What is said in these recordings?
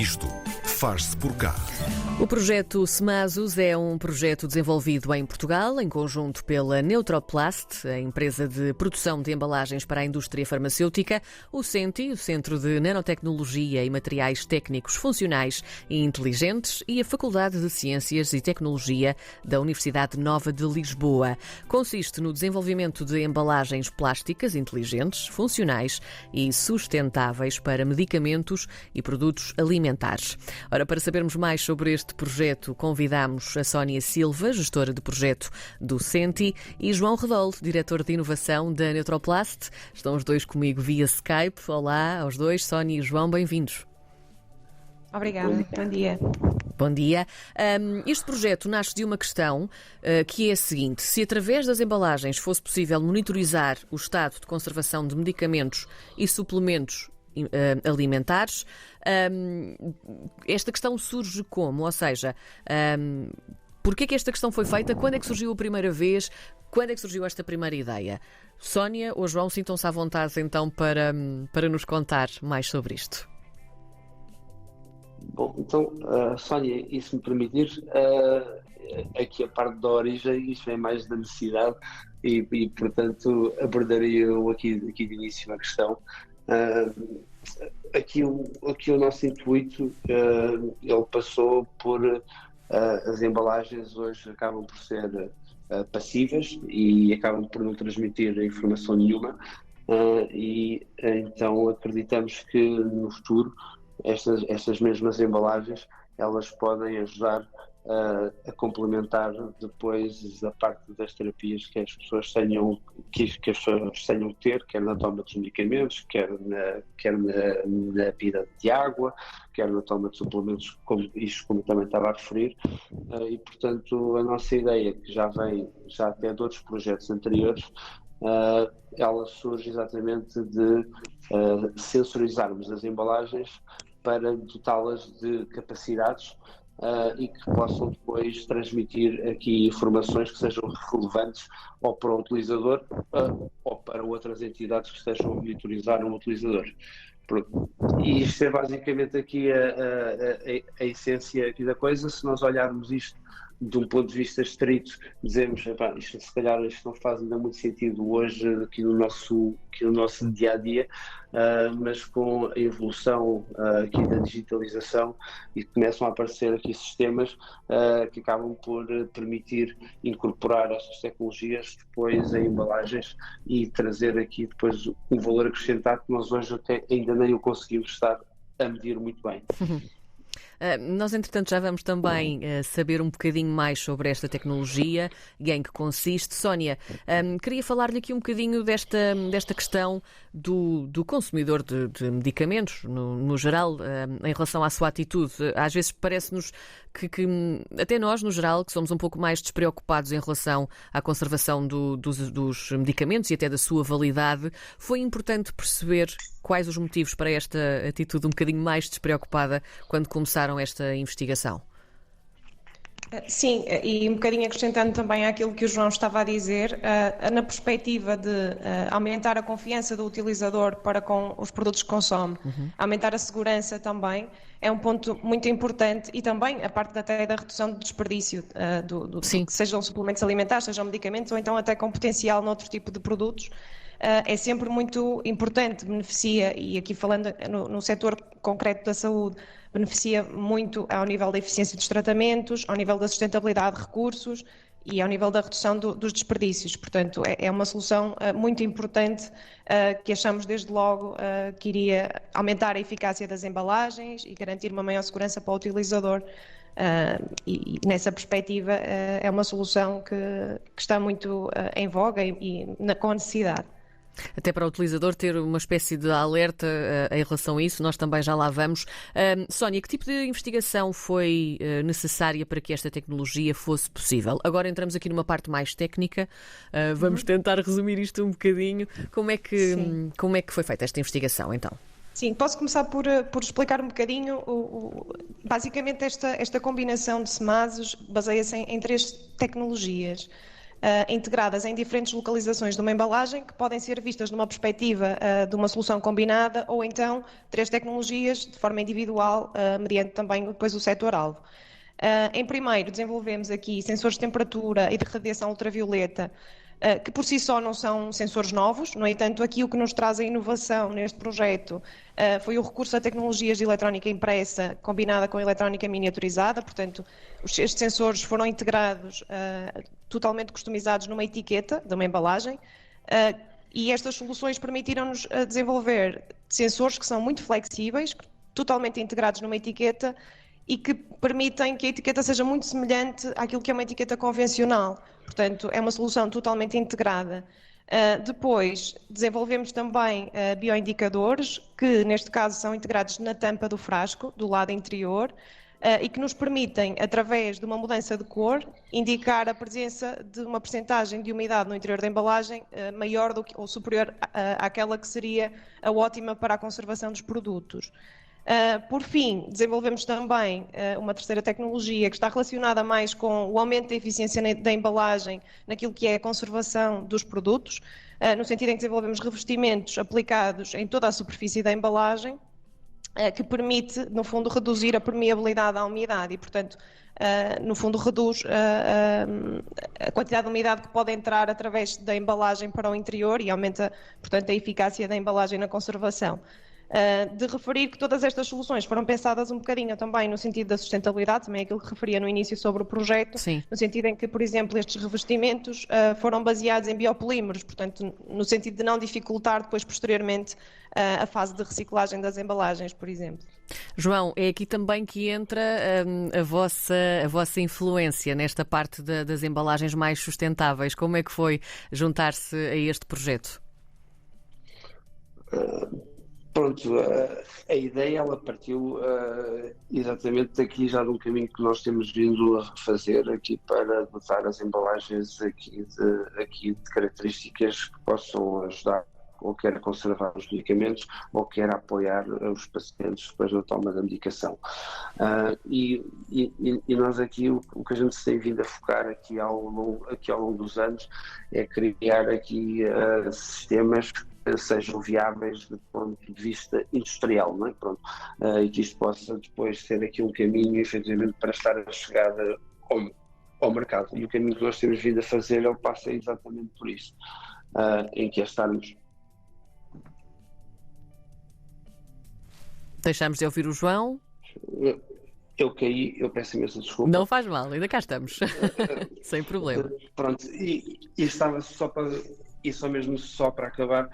Isto faz-se por cá. O projeto SEMASUS é um projeto desenvolvido em Portugal, em conjunto pela Neutroplast, a empresa de produção de embalagens para a indústria farmacêutica, o CENTI, o Centro de Nanotecnologia e Materiais Técnicos Funcionais e Inteligentes, e a Faculdade de Ciências e Tecnologia da Universidade Nova de Lisboa. Consiste no desenvolvimento de embalagens plásticas inteligentes, funcionais e sustentáveis para medicamentos e produtos alimentares. Ora, para sabermos mais sobre este projeto, convidamos a Sónia Silva, gestora de projeto do CENTI, e João Redol, diretor de inovação da Neutroplast. Estão os dois comigo via Skype. Olá aos dois, Sónia e João, bem-vindos. Obrigada, bom dia. Bom dia. Este projeto nasce de uma questão que é a seguinte: se através das embalagens fosse possível monitorizar o estado de conservação de medicamentos e suplementos alimentares, esta questão surge como? Ou seja, porquê que esta questão foi feita? Quando é que surgiu a primeira vez? Quando é que surgiu esta primeira ideia? Sónia ou João, sintam-se à vontade então para nos contar mais sobre isto. Bom, então, Sónia, e se me permitir, aqui a parte da origem, isto é mais da necessidade e portanto, abordaria eu aqui de início a questão. Aqui o nosso intuito, ele passou por as embalagens hoje acabam por ser passivas e acabam por não transmitir informação nenhuma, e então acreditamos que no futuro estas mesmas embalagens elas podem ajudar a complementar depois a parte das terapias que as pessoas tenham que ter, quer na toma dos medicamentos, quer na bebida de água, quer na toma de suplementos, como também estava a referir, e portanto a nossa ideia, que já até de outros projetos anteriores, ela surge exatamente de sensorizarmos as embalagens para dotá-las de capacidades e que possam depois transmitir aqui informações que sejam relevantes ou para o utilizador ou para outras entidades que estejam a monitorizar um utilizador. E isto é basicamente aqui a essência aqui da coisa. Se nós olharmos isto de um ponto de vista estrito, dizemos, isto, se calhar isto não faz ainda muito sentido hoje aqui no nosso dia-a-dia, mas com a evolução aqui da digitalização e começam a aparecer aqui sistemas que acabam por permitir incorporar estas tecnologias depois em embalagens e trazer aqui depois um valor acrescentado que nós hoje até ainda nem o conseguimos estar a medir muito bem. Nós, entretanto, já vamos também saber um bocadinho mais sobre esta tecnologia e em que consiste. Sónia, queria falar-lhe aqui um bocadinho desta questão do consumidor de medicamentos, no geral, em relação à sua atitude. Às vezes parece-nos que até nós, no geral, que somos um pouco mais despreocupados em relação à conservação dos medicamentos e até da sua validade. Foi importante perceber quais os motivos para esta atitude um bocadinho mais despreocupada quando começaram esta investigação? Sim, e um bocadinho acrescentando também àquilo que o João estava a dizer, na perspectiva de aumentar a confiança do utilizador para com os produtos que consome, aumentar a segurança também, é um ponto muito importante, e também a parte até da redução do desperdício, sejam suplementos alimentares, sejam medicamentos, ou então até com potencial noutro tipo de produtos. É sempre muito importante, beneficia, e aqui falando no setor concreto da saúde, beneficia muito ao nível da eficiência dos tratamentos, ao nível da sustentabilidade de recursos e ao nível da redução dos desperdícios. Portanto, é uma solução muito importante que achamos desde logo que iria aumentar a eficácia das embalagens e garantir uma maior segurança para o utilizador. E nessa perspectiva é uma solução que está muito em voga com a necessidade. Até para o utilizador ter uma espécie de alerta em relação a isso, nós também já lá vamos. Sónia, que tipo de investigação foi necessária para que esta tecnologia fosse possível? Agora entramos aqui numa parte mais técnica, vamos tentar resumir isto um bocadinho. Como é que foi feita esta investigação, então? Sim, posso começar por explicar um bocadinho. Basicamente esta combinação de SEMASUS baseia-se em três tecnologias. integradas em diferentes localizações de uma embalagem que podem ser vistas numa perspectiva de uma solução combinada ou então 3 tecnologias de forma individual, mediante também depois o setor-alvo. Em primeiro, desenvolvemos aqui sensores de temperatura e de radiação ultravioleta, que por si só não são sensores novos. No entanto, aqui o que nos traz a inovação neste projeto foi o recurso a tecnologias de eletrónica impressa combinada com eletrónica miniaturizada. Portanto, estes sensores foram integrados, totalmente customizados numa etiqueta de uma embalagem, e estas soluções permitiram-nos desenvolver sensores que são muito flexíveis, totalmente integrados numa etiqueta, e que permitem que a etiqueta seja muito semelhante àquilo que é uma etiqueta convencional. Portanto, é uma solução totalmente integrada. Depois, desenvolvemos também bioindicadores, que neste caso são integrados na tampa do frasco, do lado interior, e que nos permitem, através de uma mudança de cor, indicar a presença de uma percentagem de umidade no interior da embalagem maior do que, ou superior àquela que seria a ótima para a conservação dos produtos. Por fim, desenvolvemos também uma terceira tecnologia que está relacionada mais com o aumento da eficiência da embalagem naquilo que é a conservação dos produtos, no sentido em que desenvolvemos revestimentos aplicados em toda a superfície da embalagem, que permite, no fundo, reduzir a permeabilidade à umidade e, portanto, no fundo, reduz a quantidade de umidade que pode entrar através da embalagem para o interior e aumenta, portanto, a eficácia da embalagem na conservação. De referir que todas estas soluções foram pensadas um bocadinho também no sentido da sustentabilidade, também aquilo que referia no início sobre o projeto, Sim. no sentido em que, por exemplo, estes revestimentos foram baseados em biopolímeros, portanto, no sentido de não dificultar depois, posteriormente, a fase de reciclagem das embalagens, por exemplo. João, é aqui também que entra a vossa influência nesta parte das embalagens mais sustentáveis. Como é que foi juntar-se a este projeto? Pronto, a ideia ela partiu exatamente daqui já de um caminho que nós temos vindo a refazer aqui para dotar as embalagens aqui de características que possam ajudar ou quer a conservar os medicamentos ou quer a apoiar os pacientes depois na toma da medicação. E nós aqui o que a gente se tem vindo a focar aqui ao longo dos anos é criar aqui sistemas sejam viáveis do ponto de vista industrial, não é? Pronto. E que isto possa depois ser aqui um caminho, efetivamente, para estar a chegar ao mercado. E o caminho que nós temos vindo a fazer, ele passa exatamente por isso, em que é estarmos. Deixamos de ouvir o João. Eu caí, eu peço imensa desculpa. Não faz mal, ainda cá estamos. Sem problema. Pronto, e estava só para... E só para acabar,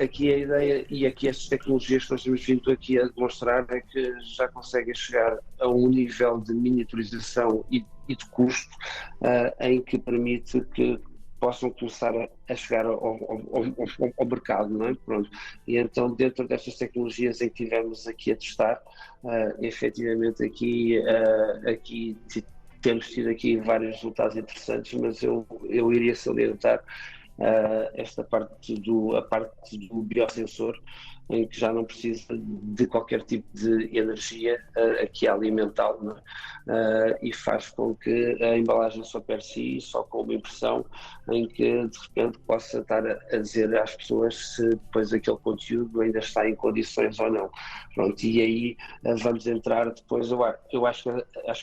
aqui a ideia e aqui estas tecnologias que nós temos vindo aqui a demonstrar é que já conseguem chegar a um nível de miniaturização e de custo em que permite que possam começar a chegar ao mercado, não é? Pronto. E então dentro destas tecnologias em que estivemos aqui a testar, efetivamente aqui temos tido aqui vários resultados interessantes, mas eu iria salientar esta parte a parte do biosensor, em que já não precisa de qualquer tipo de energia aqui a alimentá-lo, não é? E faz com que a embalagem só per si, só com uma impressão, em que de repente possa estar a dizer às pessoas se depois aquele conteúdo ainda está em condições ou não. Pronto, e aí vamos entrar depois, eu acho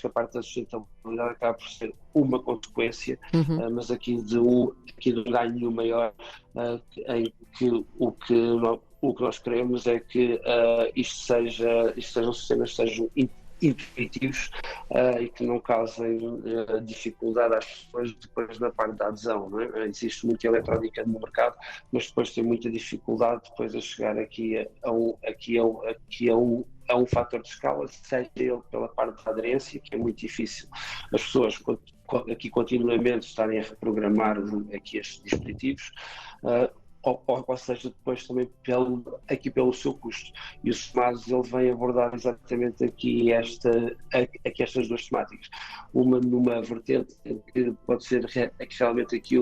que a parte da sustentabilidade acaba por ser uma consequência, mas aqui de um ganho maior, em que o que nós queremos é que isto sejam sistemas que sejam intuitivos e que não causem dificuldade às pessoas depois na parte da adesão, não é? Existe muita eletrónica no mercado, mas depois tem muita dificuldade depois a chegar aqui a um fator de escala, seja ele pela parte da aderência, que é muito difícil. As pessoas aqui continuamente estarem a reprogramar aqui estes dispositivos, ou seja, depois também pelo seu custo. E o SMAS ele vem abordar exatamente aqui estas duas temáticas. Uma numa vertente em que pode ser realmente aqui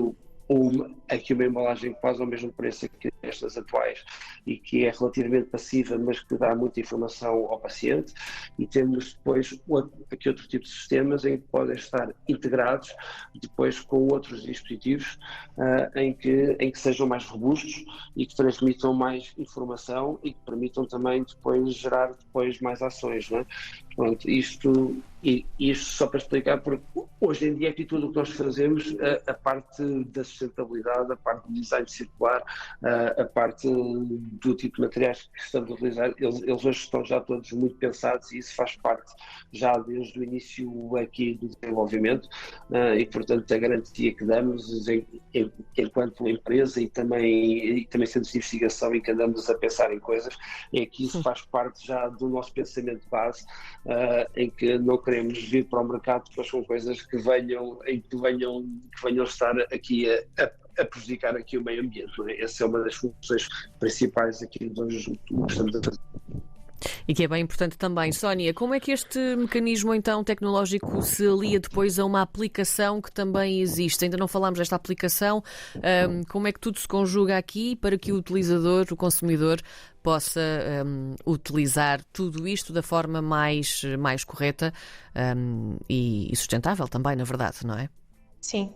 aqui uma embalagem quase ao mesmo preço que estas atuais e que é relativamente passiva, mas que dá muita informação ao paciente, e temos depois aqui outro tipo de sistemas em que podem estar integrados depois com outros dispositivos em que sejam mais robustos e que transmitam mais informação e que permitam também depois gerar depois mais ações, não é? Pronto, isto só para explicar, porque hoje em dia aqui tudo o que nós fazemos, a parte da sustentabilidade, a parte do design circular, a parte do tipo de materiais que estamos a utilizar, eles hoje estão já todos muito pensados, e isso faz parte já desde o início aqui do desenvolvimento, e portanto a garantia que damos enquanto empresa e também centros de investigação, em que andamos a pensar em coisas, é que isso faz parte já do nosso pensamento base, em que não queremos vir para o mercado depois com coisas que venham estar aqui a prejudicar aqui o meio ambiente, não é? Essa é uma das funções principais aqui do que estamos a fazer. E que é bem importante também. Sónia, como é que este mecanismo então tecnológico se alia depois a uma aplicação que também existe? Ainda não falámos desta aplicação. Como é que tudo se conjuga aqui para que o utilizador, o consumidor, possa utilizar tudo isto da forma mais correta e sustentável também, na verdade, não é? Sim,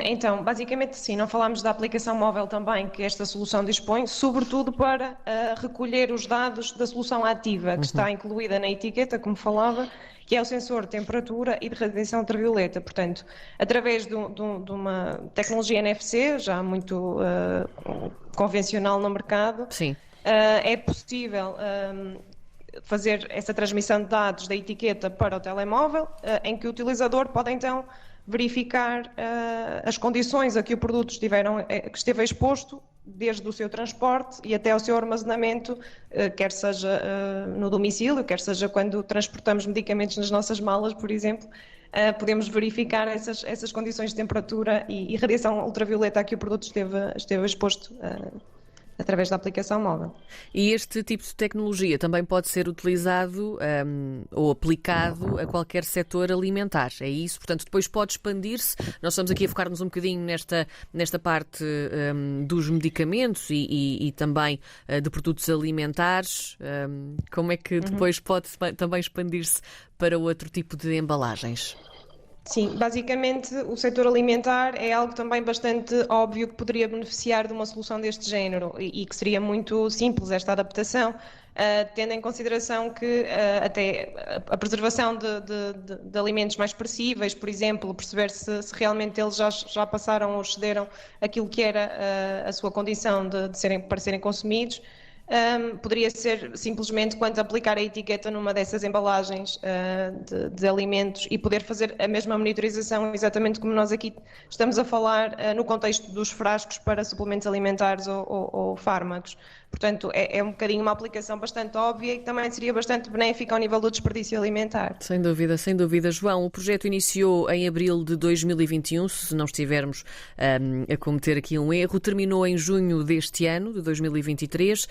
então, basicamente sim, não falámos da aplicação móvel também que esta solução dispõe, sobretudo para recolher os dados da solução ativa, que está incluída na etiqueta, como falava, que é o sensor de temperatura e de radiação ultravioleta. Portanto, através de uma tecnologia NFC, já muito convencional no mercado, Sim. É possível fazer essa transmissão de dados da etiqueta para o telemóvel, em que o utilizador pode então verificar as condições a que o produto que esteve exposto, desde o seu transporte e até o seu armazenamento, quer seja no domicílio, quer seja quando transportamos medicamentos nas nossas malas, por exemplo. Podemos verificar essas condições de temperatura e radiação ultravioleta a que o produto esteve exposto através da aplicação móvel. E este tipo de tecnologia também pode ser utilizado ou aplicado a qualquer setor alimentar, é isso? Portanto, depois pode expandir-se. Nós estamos aqui a focar-nos um bocadinho nesta parte dos medicamentos e também de produtos alimentares. Como é que depois pode também expandir-se para outro tipo de embalagens? Sim, basicamente o setor alimentar é algo também bastante óbvio que poderia beneficiar de uma solução deste género e que seria muito simples esta adaptação, tendo em consideração que até a preservação de alimentos mais perecíveis, por exemplo, perceber se realmente eles já passaram ou excederam aquilo que era a sua condição para serem consumidos. Poderia ser simplesmente quanto aplicar a etiqueta numa dessas embalagens de alimentos e poder fazer a mesma monitorização, exatamente como nós aqui estamos a falar no contexto dos frascos para suplementos alimentares ou fármacos. Portanto, é um bocadinho uma aplicação bastante óbvia e que também seria bastante benéfica ao nível do desperdício alimentar. Sem dúvida, sem dúvida. João, o projeto iniciou em abril de 2021, se não estivermos a cometer aqui um erro, terminou em junho deste ano, de 2023,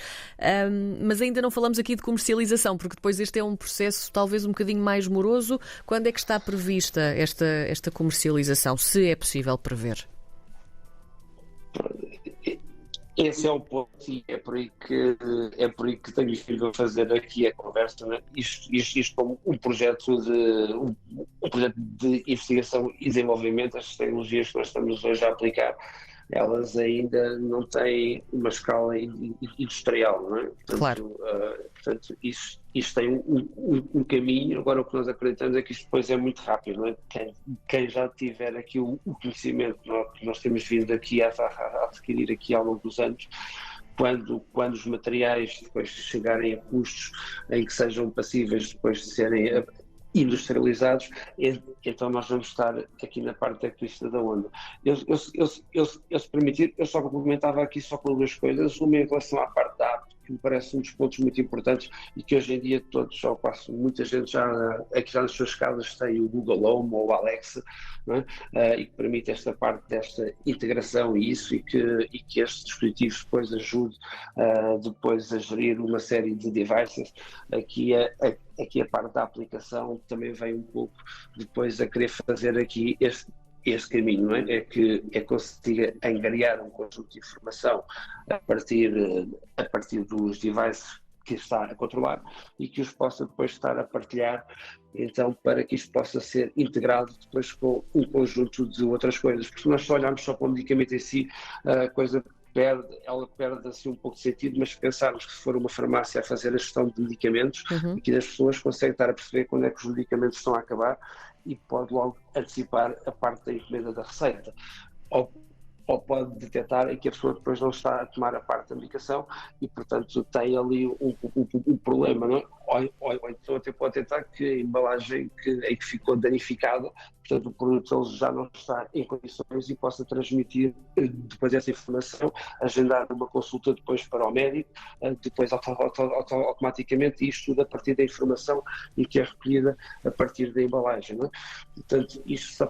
mas ainda não falamos aqui de comercialização, porque depois este é um processo talvez um bocadinho mais moroso. Quando é que está prevista esta comercialização, se é possível prever? Esse é o ponto, e é por aí que tenho vindo a fazer aqui a conversa, né? Isto como um projeto de investigação e desenvolvimento. As tecnologias que nós estamos hoje a aplicar, elas ainda não têm uma escala industrial, não é? Portanto, Claro. Portanto, isto tem um caminho. Agora, o que nós acreditamos é que isto depois é muito rápido, não é? Quem já tiver aqui o conhecimento que nós temos vindo aqui a adquirir aqui ao longo dos anos, quando os materiais depois chegarem a custos em que sejam passíveis depois de serem industrializados, então nós vamos estar aqui na parte da crista da onda. Eu, se permitir, eu só complementava aqui só com duas coisas. Uma em relação à parte da app, que me parece um dos pontos muito importantes e que hoje em dia todos, ou quase muita gente já nas suas casas tem o Google Home ou o Alexa, não é? E que permite esta parte desta integração e que estes dispositivos depois ajudem depois a gerir uma série de devices. Aqui a parte da aplicação também vem um pouco depois a querer fazer aqui esse caminho, não é? É que consiga angariar um conjunto de informação a partir dos devices que está a controlar e que os possa depois estar a partilhar, então, para que isto possa ser integrado depois com um conjunto de outras coisas. Porque se nós só olharmos só para o medicamento em si, a coisa ela perde assim um pouco de sentido, mas se pensarmos que se for uma farmácia a fazer a gestão de medicamentos, aqui as pessoas conseguem estar a perceber quando é que os medicamentos estão a acabar e pode logo antecipar a parte da encomenda da receita. Ou pode detectar em que a pessoa depois não está a tomar a parte da medicação e, portanto, tem ali um problema, não é? Ou então até pode detectar que a embalagem em que ficou danificada, portanto, o produto ele já não está em condições e possa transmitir depois essa informação, agendar uma consulta depois para o médico, depois automaticamente, e isto tudo a partir da informação e que é recolhida a partir da embalagem, não é? Portanto, isto só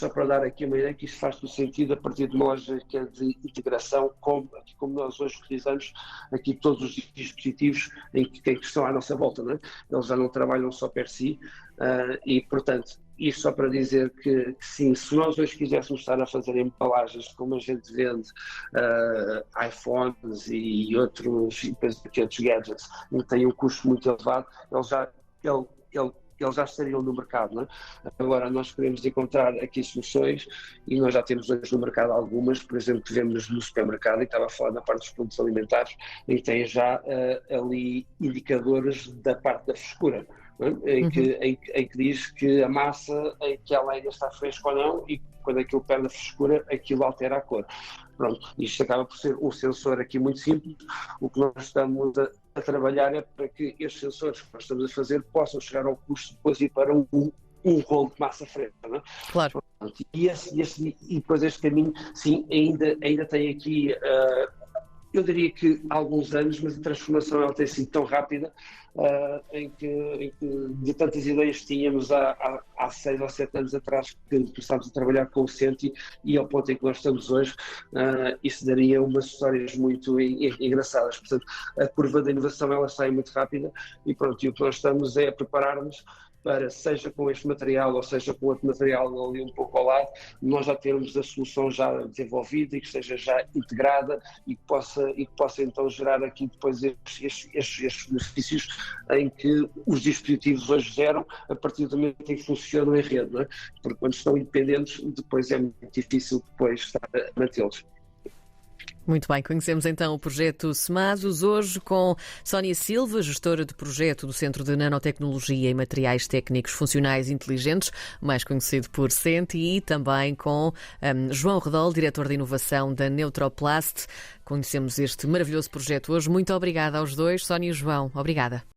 para dar aqui uma ideia que isto faz todo sentido a partir de uma lógica de integração, como nós hoje utilizamos aqui todos os dispositivos em que estão à nossa volta, não é? Eles já não trabalham só per si e, portanto, isto só para dizer que sim, se nós hoje quiséssemos estar a fazer embalagens como a gente vende iPhones e outros gadgets que têm um custo muito elevado, eles já estariam no mercado, não é? Agora, nós queremos encontrar aqui soluções e nós já temos hoje no mercado algumas, por exemplo, que vemos no supermercado, e estava a falar da parte dos produtos alimentares, em que tem já ali indicadores da parte da frescura, em que diz que a massa, em que ela ainda está fresca ou não, e quando aquilo perde a frescura, aquilo altera a cor. Pronto, isto acaba por ser um sensor aqui muito simples. O que nós estamos a trabalhar é para que estes sensores que nós estamos a fazer possam chegar ao custo depois e para um rolo de massa fresca, não é? Claro. Pronto, e depois este caminho, sim, ainda tem aqui, eu diria que há alguns anos, mas a transformação ela tem sido tão rápida em que de tantas ideias que tínhamos há 6 ou 7 anos atrás que começámos a trabalhar com o Senti e ao ponto em que nós estamos hoje, isso daria umas histórias muito engraçadas. Portanto, a curva da inovação ela sai muito rápida e pronto, e o que nós estamos é a preparar-nos para, seja com este material ou seja com outro material ali um pouco ao lado, nós já termos a solução já desenvolvida e que esteja já integrada e que possa então gerar aqui depois estes benefícios em que os dispositivos hoje geram a partir do momento em que funcionam em rede, não é? Porque quando estão independentes, depois é muito difícil depois estar a mantê-los. Muito bem, conhecemos então o projeto SMASUS hoje com Sónia Silva, gestora de projeto do Centro de Nanotecnologia e Materiais Técnicos Funcionais Inteligentes, mais conhecido por Senti, e também com João Redol, diretor de inovação da Neutroplast. Conhecemos este maravilhoso projeto hoje. Muito obrigada aos dois, Sónia e João. Obrigada.